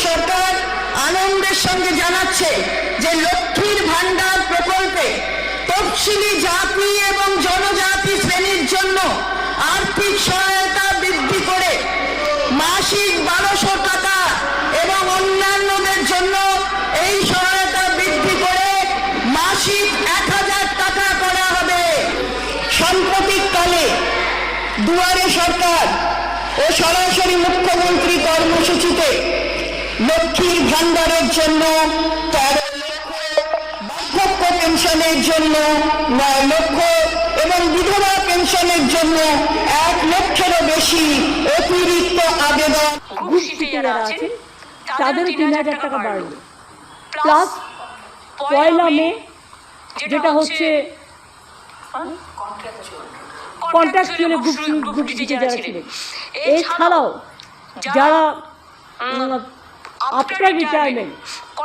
সরকার আনন্দের সঙ্গে জানাচ্ছে যে লক্ষ্মীর ভান্ডার প্রকল্পে তফসিলি জাতি এবং জনজাতি শ্রেণীর জন্য আর্থিক সহায়তা বৃদ্ধি করে মাসিক 1200 টাকা এবং অন্যান্যদের জন্য এই সহায়তা বৃদ্ধি করে মাসিক 1000 টাকা করা হবে। সাম্প্রতিককালে দুয়ারে সরকার ও সরাসরি মুখ্যমন্ত্রী কর্মসূচিতে লক্ষ্মীর ভান্ডারের জন্য 13 লক্ষ, বার্ধক্য পেনশনের জন্য 9 লক্ষ এবং বিধবা পেনশনের জন্য 1 লক্ষেরও বেশি অতিরিক্ত আবেদন। ঘুষিতে যারা আছেন তাদেরও 3000 টাকা বাড়বে, প্লাস 1 মে যেটা হচ্ছে কন্ট্রাকচুয়াল গ্রুপটিতে যারা ছিলেন, এছাড়াও যারা আফটার রিটায়ারমেন্ট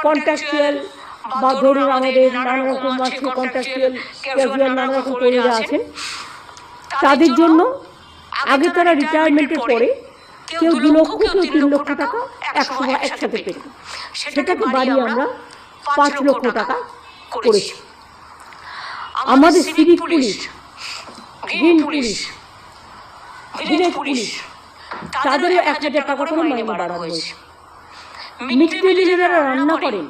কন্ট্রাকচুয়াল বা ধরুন আমাদের নানা রকম আছে কন্ট্রাকচুয়াল ক্যাজুয়াল নানা রকম কর্মীরা আছেন, তাদের জন্য আগে তারা রিটায়ারমেন্টের পরে কেউ 2 লক্ষ কেউ 3 লক্ষ টাকা একসাথে পেত, সেটাকে বাড়িয়ে আমরা 5 লক্ষ টাকা করেছি। আমাদের civic police, green police, village police তাদেরও 1000 টাকা করে মাইনে বাড়ানো হয়েছে। মিড ডে মিলে যারা রান্না করেন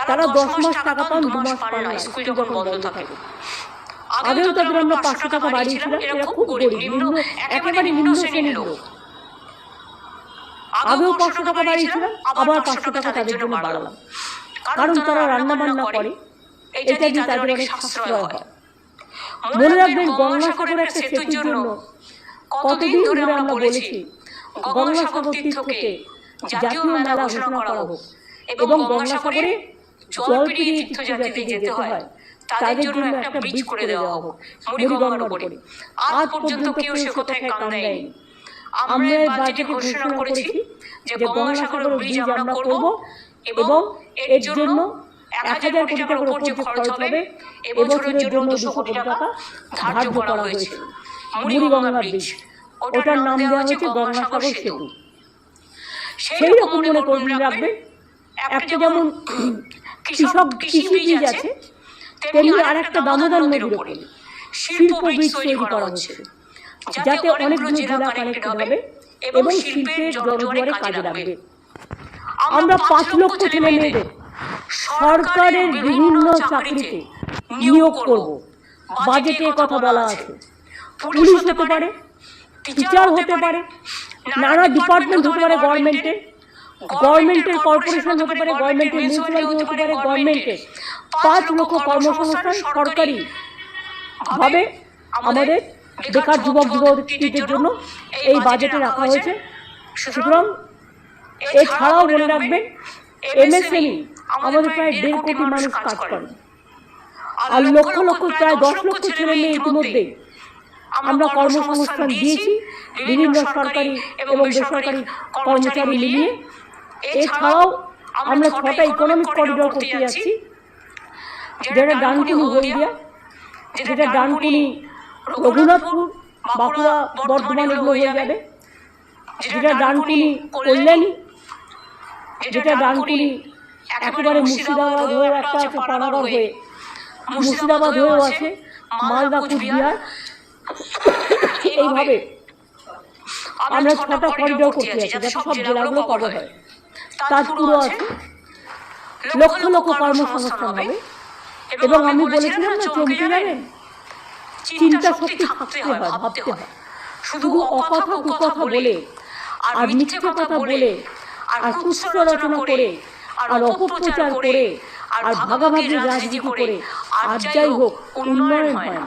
তারা 10 মাস টাকা পান, 2 মাস পান না, স্কুল যখন বন্ধ থাকে। আগেও তাদের আমরা 500 টাকা বাড়িয়েছিলাম, এরা খুব গরিব, একেবারে নিম্ন শ্রেণীর লোক। আগেও 500 টাকা বাড়িয়েছিলাম, আবার 500 টাকা তাদের জন্য বাড়ালাম, কারণ তারা রান্না বান্না করে, এটা দিয়ে তাদের অনেক সাশ্রয় হয়। মনে রাখবেন, গঙ্গাসাগর একটা সেতুর জন্য কতদিন ধরে আমরা বলেছি গঙ্গাসাগর তীর্থকে জাতীয় মেলা ঘোষণা করা হোক এবং গঙ্গাসাগরে জল পেরিয়ে তীর্থযাত্রীদের যেতে হয় তাদের জন্য একটা ব্রিজ করে দেওয়া হোক মুড়িগঙ্গার উপরে। আজ পর্যন্ত কেউ সে কথায় কান দেয়নি। আমরা বাজেটে ঘোষণা করেছি যে গঙ্গাসাগর ব্রিজ আমরা করব এবং এর জন্য 1000 কোটি টাকার উপর যে খরচ হবে এবছরের জন্য 200 কোটি টাকা ধার্য করা হয়েছে। মুড়িগঙ্গা ব্রিজ, ওটার নাম দেওয়া হয়েছে গঙ্গাসাগর সেতু। সেই রকম মনে করে রাখবে, একটা যেমন কৃষি ব্রিজ আছে, তেমনি আর একটা দামোদর নদীর উপরে শিল্প ব্রিজ তৈরি করা হচ্ছে, যাতে অনেকগুলো জেলা কানেক্ট হবে এবং শিল্পের জনজোয়ারে কাজে লাগবে। আমরা 5 লক্ষ ছেলে মেয়েদের সরকারের বিভিন্ন চাকরিতে নিয়োগ করব, বাজেটে কথা বলা আছে। পুলিশ হতে পারে, টিচার হতে পারে, নানা ডিপার্টমেন্ট হতে পারে, গভর্নমেন্টের কর্পোরেশন হতে পারে, গভর্নমেন্টের মিউনিসিপ্যালিটি হতে পারে, গভর্নমেন্টের 5 লক্ষ কর্মসংস্থান সরকারি ভাবে আমাদের বেকার যুবক যুবতীদের জন্য এই বাজেটে রাখা হয়েছে। সুতরাং এছাড়াও মনে রাখবেন, এমএসএমই আমাদের প্রায় 1.5 কোটি মানুষ কাজ করেন, আর লক্ষ লক্ষ প্রায় 10 লক্ষ ছেলে মেয়ে ইতিমধ্যে আমরা কর্মসংস্থান দিয়েছি বিভিন্ন সরকারি এবং বেসরকারি কর্মচারী মিলিয়ে। এছাড়াও আমরা 6টা ইকোনমিক করিডোর করতে যাচ্ছি, যেটা ডানকুনি হলদিয়া, যেটা ডানকুনি রঘুনাথপুর, বাঁকুড়া, বর্ধমান এগুলো হয়ে যাবে, যেটা ডানকুনি কল্যাণী, যেটা ডানকুনি একেবারে মুর্শিদাবাদ হয়ে একটা আছে, পানাগড় হয়ে মুর্শিদাবাদ হয়েও আছে, মালদা, কুচবিহার, এইভাবে আমরা 6টা করিডোর করতে যাচ্ছি, যাতে সব জেলাগুলো কভার হয়। তার পুরো আছে, লক্ষ লক্ষ কর্মসংস্থান হবে। এবং আমি বলেছিলাম না, চমকে যাবেন, চিন্তা শক্তি থাকতে হয়, ভাবতে হয়। শুধু অকথা কুকথা বলে আর মিথ্যে কথা বলে আর কুৎসা রচনা করে আর অপপ্রচার করে আর ভাগাভাগি রাজনীতি করে আর যাই হোক উন্নয়ন হয় না।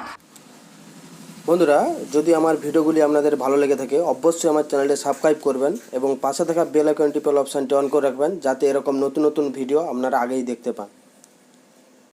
বন্ধুরা, যদি আমার ভিডিওগুলি আপনাদের ভালো লেগে থাকে অবশ্যই আমার চ্যানেলটি সাবস্ক্রাইব করবেন এবং পাশে থাকা বেল আইকনটি অপশানটি অন করে রাখবেন, যাতে এরকম নতুন নতুন ভিডিও আপনারা আগেই দেখতে পান।